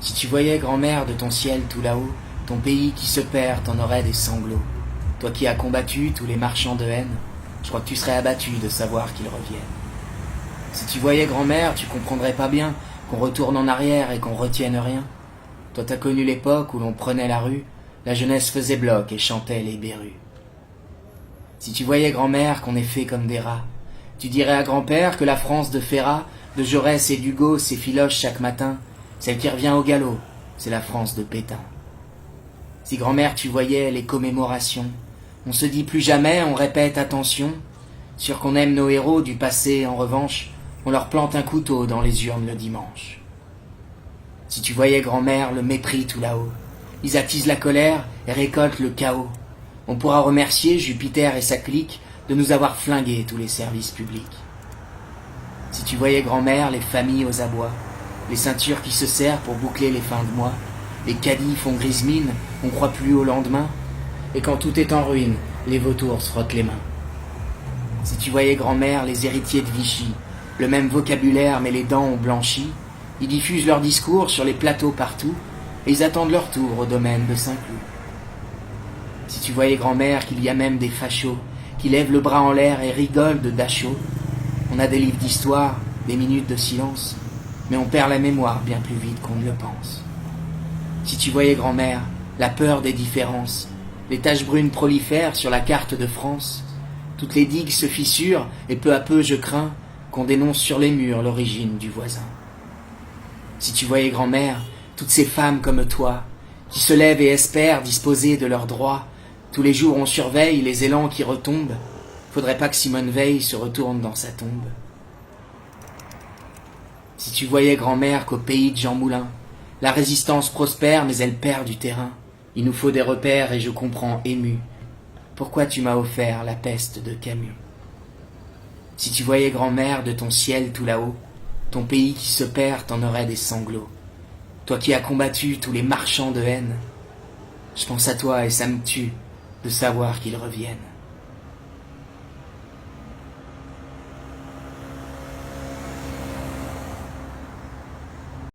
Si tu voyais, grand-mère, de ton ciel tout là-haut, ton pays qui se perd, t'en aurais des sanglots. Toi qui as combattu tous les marchands de haine, je crois que tu serais abattu de savoir qu'ils reviennent. Si tu voyais, grand-mère, tu comprendrais pas bien qu'on retourne en arrière et qu'on retienne rien. Toi t'as connu l'époque où l'on prenait la rue, la jeunesse faisait bloc et chantait les berrues. Si tu voyais, grand-mère, qu'on est fait comme des rats, tu dirais à grand-père que la France de Ferrat, de Jaurès et d'Hugo s'effiloche chaque matin, celle qui revient au galop, c'est la France de Pétain. Si grand-mère tu voyais les commémorations, on se dit plus jamais, on répète attention, sûr qu'on aime nos héros du passé, en revanche, on leur plante un couteau dans les urnes le dimanche. Si tu voyais, grand-mère, le mépris tout là-haut, ils attisent la colère et récoltent le chaos. On pourra remercier Jupiter et sa clique de nous avoir flingués tous les services publics. Si tu voyais, grand-mère, les familles aux abois, les ceintures qui se serrent pour boucler les fins de mois, les caddies font grise mine, on croit plus au lendemain, et quand tout est en ruine, les vautours se frottent les mains. Si tu voyais, grand-mère, les héritiers de Vichy, le même vocabulaire mais les dents ont blanchi, ils diffusent leurs discours sur les plateaux partout, et ils attendent leur tour au domaine de Saint-Cloud. Si tu voyais, grand-mère, qu'il y a même des fachos qui lèvent le bras en l'air et rigolent de Dachau, on a des livres d'histoire, des minutes de silence, mais on perd la mémoire bien plus vite qu'on ne le pense. Si tu voyais, grand-mère, la peur des différences, les taches brunes prolifèrent sur la carte de France, toutes les digues se fissurent et peu à peu je crains qu'on dénonce sur les murs l'origine du voisin. Si tu voyais, grand-mère, toutes ces femmes comme toi, qui se lèvent et espèrent disposer de leurs droits, tous les jours on surveille les élans qui retombent, faudrait pas que Simone Veil se retourne dans sa tombe. Si tu voyais, grand-mère, qu'au pays de Jean Moulin, la résistance prospère mais elle perd du terrain, il nous faut des repères et je comprends ému pourquoi tu m'as offert la peste de Camus. Si tu voyais, grand-mère, de ton ciel tout là-haut, ton pays qui se perd, t'en aurais des sanglots. Toi qui as combattu tous les marchands de haine, je pense à toi et ça me tue de savoir qu'ils reviennent.